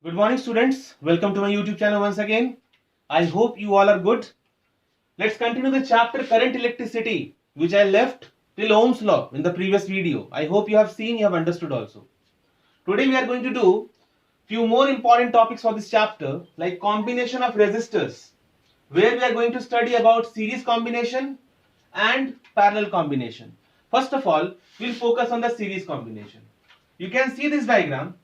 Good morning, students. Welcome to my YouTube channel once again. I hope you all are good. Let's continue the chapter current electricity, which I left till Ohm's law in the previous video. I hope you have seen, you have understood also. Today we are going to do few more important topics for this chapter, like combination of resistors, where we are going to study about series combination and parallel combination. First of all, we'll focus on the series combination. You can see this diagram.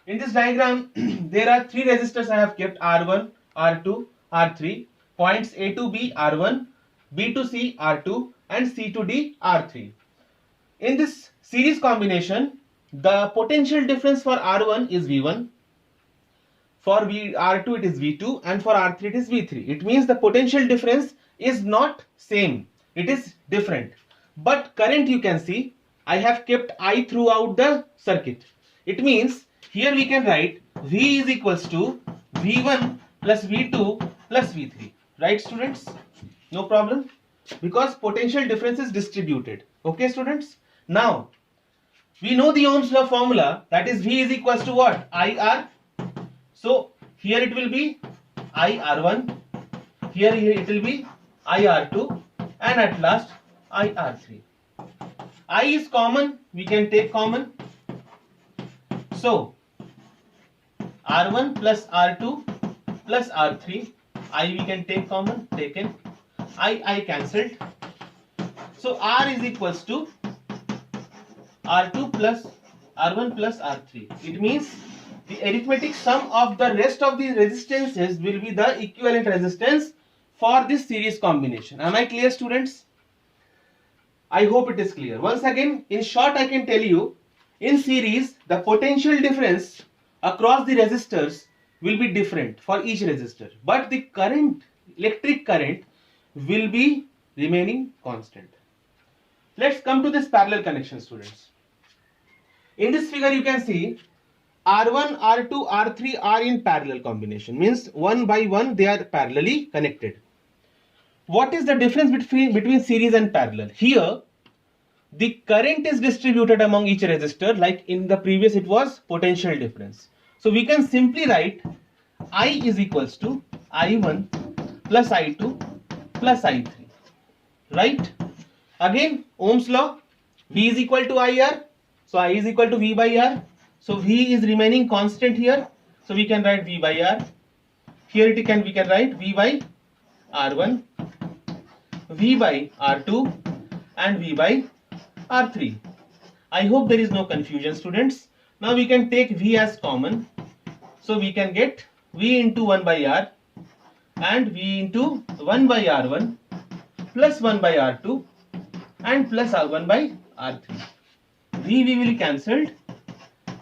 In this diagram, there are three resistors I have kept: R1, R2, R3. Points A to B R1, B to C R2, and C to D R3. In this series combination, the potential difference for R1 is V1, for R2 it is V2, and for R3 it is V3. It means the potential difference is not same, it is different. But current, you can see, I have kept I throughout the circuit. It means here we can write V is equals to V1 plus V2 plus V3. Right, students? No problem? Because potential difference is distributed. Okay, students? Now, we know the Ohm's law formula, that is V is equals to what? IR. So here it will be IR1, here it will be IR2, and at last IR3. I is common, we can take common. So R1 plus R2 plus R3, I we can take common, taken. I cancelled. So R is equals to R2 plus R1 plus R3. It means the arithmetic sum of the rest of the resistances will be the equivalent resistance for this series combination. Am I clear, students? I hope it is clear. Once again, in short, I can tell you, in series, the potential difference across the resistors will be different for each resistor, but the current, electric current, will be remaining constant. Let's come to this parallel connection, students. In this figure, you can see R1, R2, R3 are in parallel combination, means one by one they are parallelly connected. What is the difference between series and parallel? Here, the current is distributed among each resistor, like in the previous it was potential difference. So we can simply write I is equals to I1 plus I2 plus I3. Right? Again, Ohm's law, V is equal to IR. So I is equal to V by R. So V is remaining constant here. So we can write V by R. Here we can write V by R1, V by R2, and V by R3. I hope there is no confusion, students. Now we can take V as common. So we can get V into 1 by R and V into 1 by R1 plus 1 by R2 and plus R1 by R3. V will cancelled,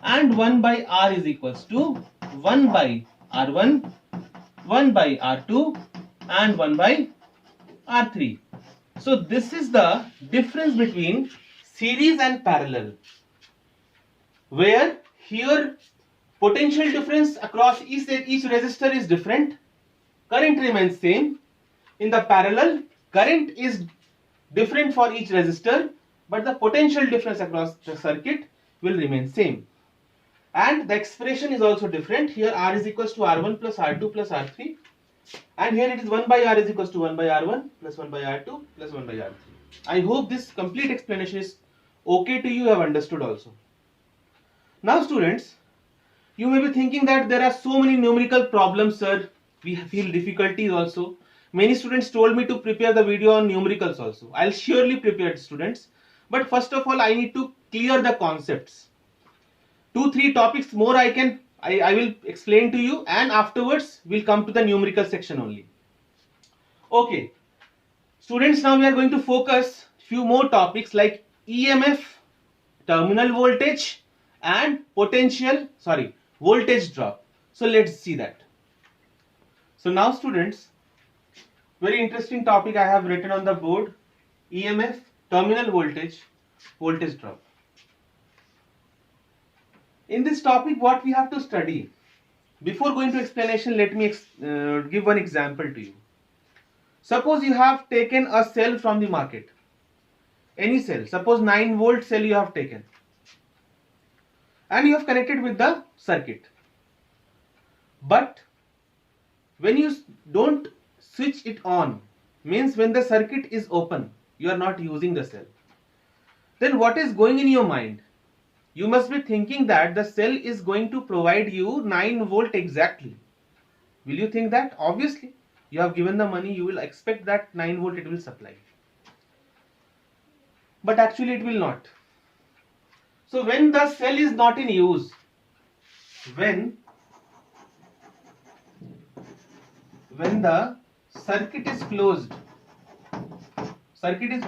and 1 by R is equals to 1 by R1, 1 by R2 and 1 by R3. So this is the difference between series and parallel, where here potential difference across each resistor is different, current remains same. In the parallel, current is different for each resistor, but the potential difference across the circuit will remain same. And the expression is also different. Here R is equals to R1 plus R2 plus R3, and here it is 1 by R is equals to 1 by R1 plus 1 by R2 plus 1 by R3. I hope this complete explanation is okay to you, have understood also. Now students, you may be thinking that there are so many numerical problems, sir. We feel difficulties also. Many students told me to prepare the video on numericals also. I'll surely prepare it, students. But first of all, I need to clear the concepts. 2-3 topics more I will explain to you, and afterwards we'll come to the numerical section only. Okay. Students, now we are going to focus few more topics like EMF, terminal voltage, and voltage drop. So let's see that. So now students, very interesting topic I have written on the board: EMF, terminal voltage, voltage drop. In this topic, what we have to study? Before going to explanation, let me give one example to you. Suppose you have taken a cell from the market. Any cell, suppose 9 volt cell you have taken, and you have connected with the circuit. When you don't switch it on, means when the circuit is open, you are not using the cell. Then what is going in your mind? You must be thinking that the cell is going to provide you 9 volt exactly. Will you think that? Obviously, you have given the money, you will expect that 9 volt it will supply. But actually it will not. So when the cell is not in use, when the circuit is closed, circuit is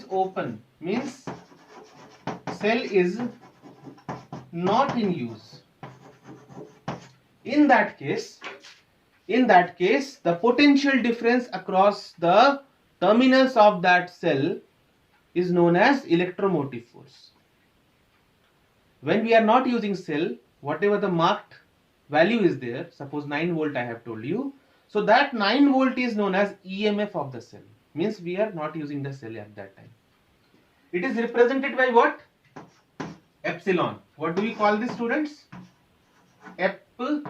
open means cell is not in use. In that case, the potential difference across the terminals of that cell is known as electromotive force. When we are not using cell, whatever the marked value is there, suppose 9 volt I have told you, so that 9 volt is known as EMF of the cell, means we are not using the cell at that time. It is represented by what? Epsilon. What do we call this, students? Epsilon.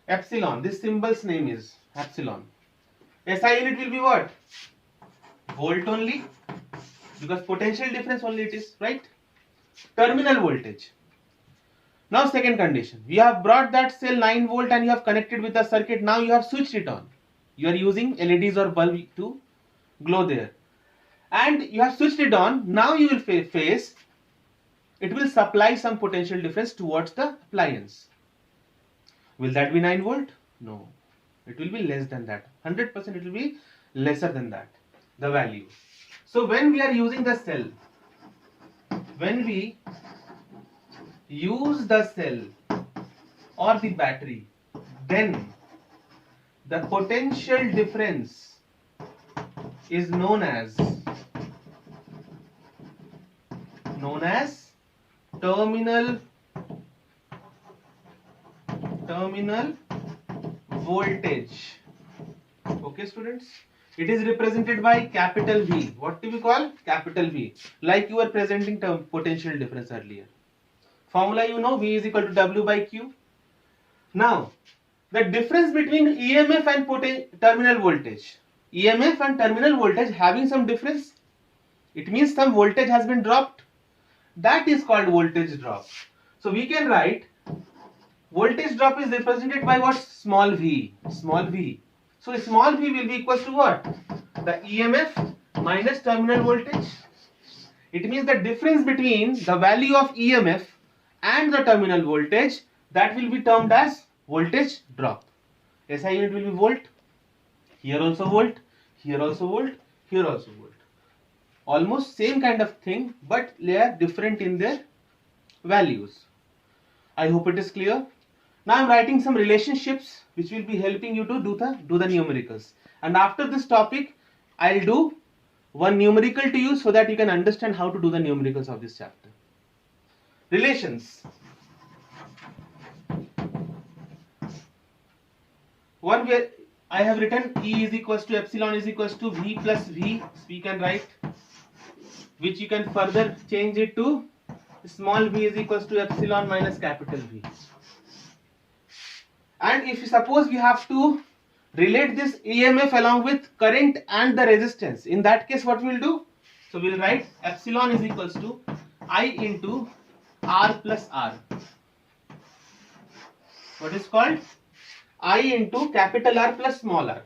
Epsilon. This symbol's name is epsilon. SI unit will be what? Volt only, because potential difference only it is, right? Terminal voltage. Now second condition. We have brought that cell 9 volt and you have connected with the circuit. Now you have switched it on. You are using LEDs or bulb to glow there. And you have switched it on. Now you will face it will supply some potential difference towards the appliance. Will that be 9 volt? No. It will be less than that. 100% it will be lesser than that, the value. So when we are using the cell, when we use the cell or the battery, then the potential difference is known as terminal voltage. Okay, students, it is represented by capital V. What do we call? Capital V, like you were presenting potential difference earlier. Formula you know, V is equal to W by Q. Now the difference between EMF and terminal voltage, EMF and terminal voltage having some difference, it means some voltage has been dropped. That is called voltage drop. So we can write voltage drop is represented by what? Small v. Small v. So small v will be equal to what? The EMF minus terminal voltage. It means the difference between the value of EMF and the terminal voltage, that will be termed as voltage drop. SI unit will be volt. Here also volt. Here also volt. Here also volt. Almost same kind of thing, but they are different in their values. I hope it is clear. Now I am writing some relationships which will be helping you to do the numericals. And after this topic, I will do one numerical to you so that you can understand how to do the numericals of this chapter. Relations. One where I have written E is equals to epsilon is equals to V plus V, we can write, which you can further change it to small v is equals to epsilon minus capital V. And if you suppose we have to relate this EMF along with current and the resistance, in that case what we will do? So we will write epsilon is equals to I into R plus R. What is called? I into capital R plus small r.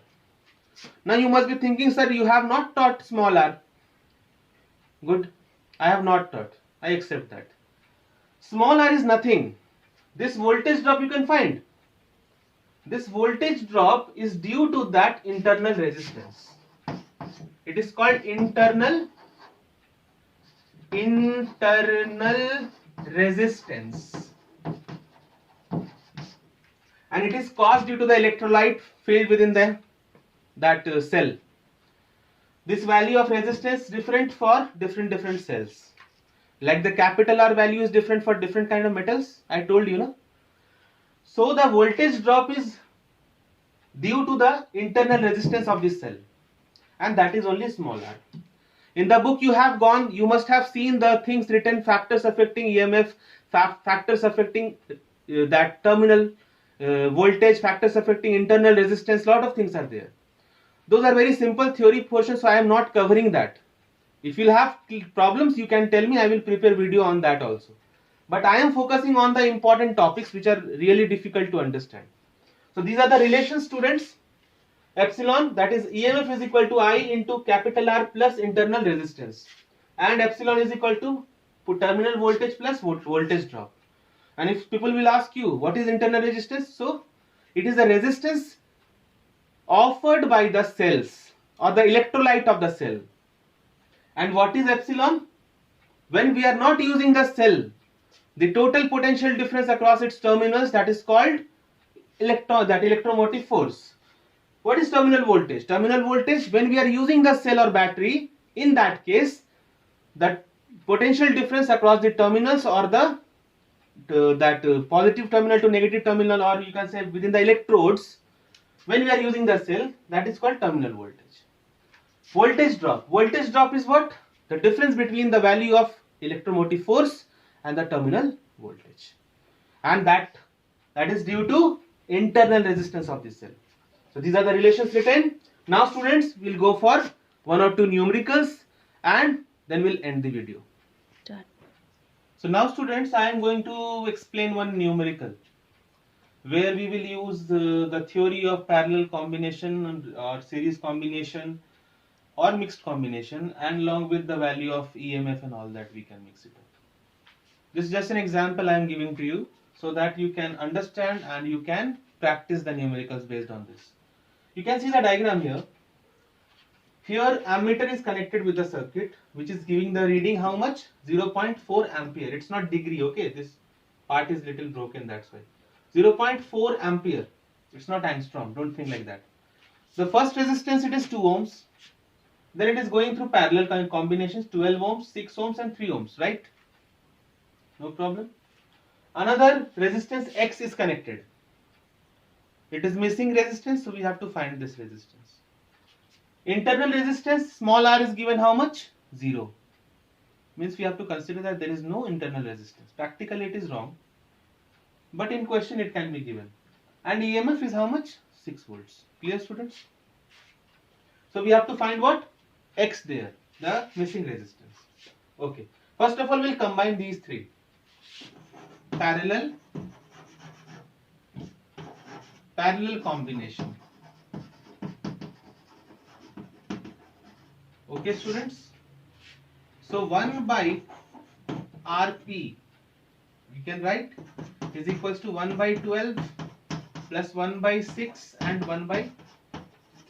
Now you must be thinking, sir, you have not taught small r. Good, I have not taught. I accept that. Small r is nothing. This voltage drop you can find. This voltage drop is due to that internal resistance. It is called internal resistance. And it is caused due to the electrolyte field within that cell. This value of resistance is different for different cells. Like the capital R value is different for different kind of metals. I told you, no? So the voltage drop is due to the internal resistance of this cell, and that is only small r. In the book you have gone, you must have seen the things written: factors affecting EMF, factors affecting that terminal voltage, factors affecting internal resistance, lot of things are there. Those are very simple theory portions, so I am not covering that. If you have problems, you can tell me, I will prepare video on that also. But I am focusing on the important topics which are really difficult to understand. So these are the relations, students. Epsilon, that is EMF is equal to I into capital R plus internal resistance, and epsilon is equal to terminal voltage plus voltage drop. And if people will ask you what is internal resistance, so it is the resistance offered by the cells or the electrolyte of the cell. And what is epsilon? When we are not using the cell, the total potential difference across its terminals, that is called electromotive force. What is terminal voltage? Terminal voltage, when we are using the cell or battery, in that case, the potential difference across the terminals or the positive terminal to negative terminal, or you can say within the electrodes, when we are using the cell, that is called terminal voltage. Voltage drop. Voltage drop is what? The difference between the value of electromotive force and the terminal voltage. And that is due to internal resistance of the cell. So these are the relations written. Now students, we'll go for 1 or 2 numericals and then we'll end the video. Done. So now students, I am going to explain one numerical where we will use the theory of parallel combination or series combination or mixed combination, and along with the value of EMF and all that, we can mix it up. This is just an example I am giving to you so that you can understand and you can practice the numericals based on this. You can see the diagram here. Here ammeter is connected with the circuit which is giving the reading how much? 0.4 ampere. It's not degree, okay? This part is little broken, that's why. 0.4 ampere. It's not angstrom, don't think like that. The first resistance, it is 2 ohms. Then it is going through parallel combinations, 12 ohms, 6 ohms and 3 ohms, right? No problem. Another resistance X is connected. It is missing resistance, so we have to find this resistance. Internal resistance, small r, is given how much? 0. Means we have to consider that there is no internal resistance. Practically it is wrong, but in question it can be given. And EMF is how much? 6 volts. Clear, students? So we have to find what? X there, the missing resistance. Okay. First of all, we'll combine these three. Parallel combination. Okay, students. So 1 by Rp, we can write, is equals to 1 by 12 plus 1 by 6 and 1 by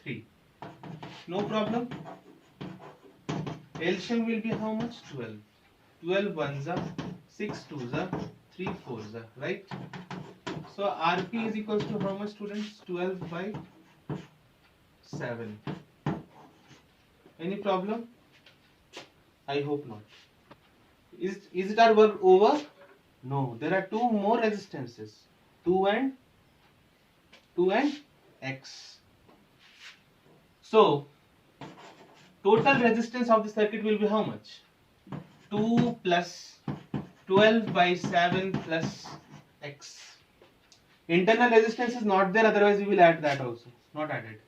3. No problem. LCM will be how much? 12. 12 ones are, 6 twos are, 3 fours are, right? So Rp is equals to how much, students? 12 by 7. Any problem? I hope not. Is it our work over? No. There are 2 more resistances. 2 and X. So total resistance of the circuit will be how much? 2 plus 12 by 7 plus X. Internal resistance is not there, otherwise we will add that also. Not added.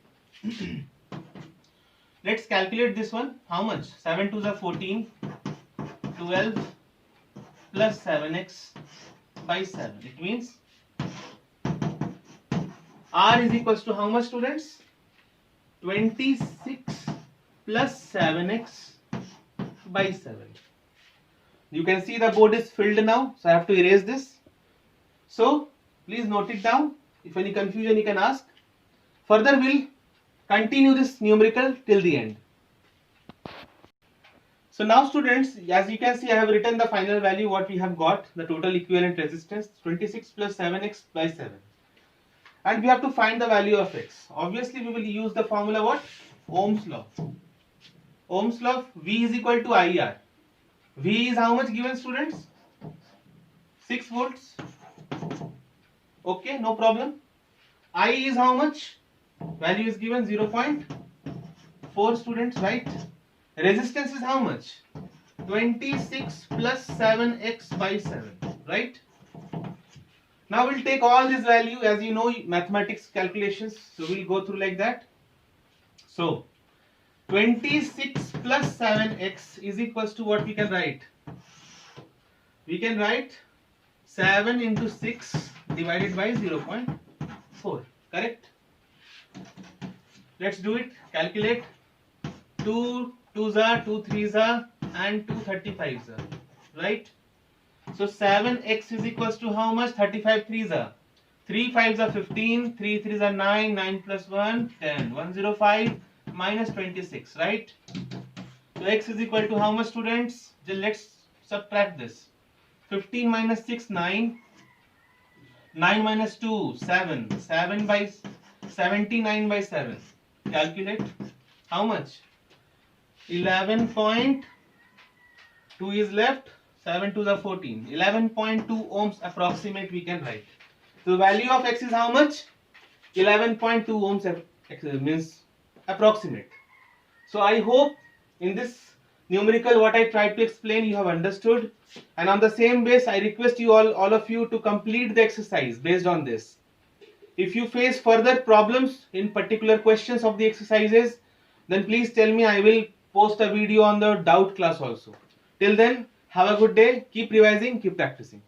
Let's calculate this one. How much? 7 2s are 14. 12 plus 7x by 7. It means R is equals to how much, students? 26 plus 7x by 7. You can see the board is filled now, so I have to erase this. So please note it down. If any confusion, you can ask. Further, we'll continue this numerical till the end. So now students, as you can see, I have written the final value what we have got, the total equivalent resistance, 26 plus 7x by 7. And we have to find the value of x. Obviously, we will use the formula what? Ohm's law. Ohm's law, V is equal to IR. V is how much given, students? 6 volts. Okay, no problem. I is how much? Value is given 0.4, students, right? Resistance is how much? 26 plus 7x by 7, right? Now we'll take all this value, as you know, mathematics calculations, so we'll go through like that. So 26 plus 7x is equals to what we can write? We can write 7 into 6 divided by 0.4, correct? Let's do it. Calculate. 2 2s are 2 3s are and 2 35s are, right? So 7x is equals to how much? 35 3s are 3 5s are 15, 3 3s are 9, 9 plus 1 10, 105 minus 26, right? So x is equal to how much, students? Just let's subtract this. 15 minus 6 9, 9 minus 2 7, 7 by 79 by 7. Calculate. How much? 11.2 is left. 7 2s are 14. 11.2 ohms approximate we can write. So the value of x is how much? 11.2 ohms means approximate. So I hope in this numerical what I tried to explain you have understood, and on the same base I request you all of you to complete the exercise based on this. If you face further problems in particular questions of the exercises, then please tell me. I will post a video on the doubt class also. Till then, have a good day, keep revising, keep practicing.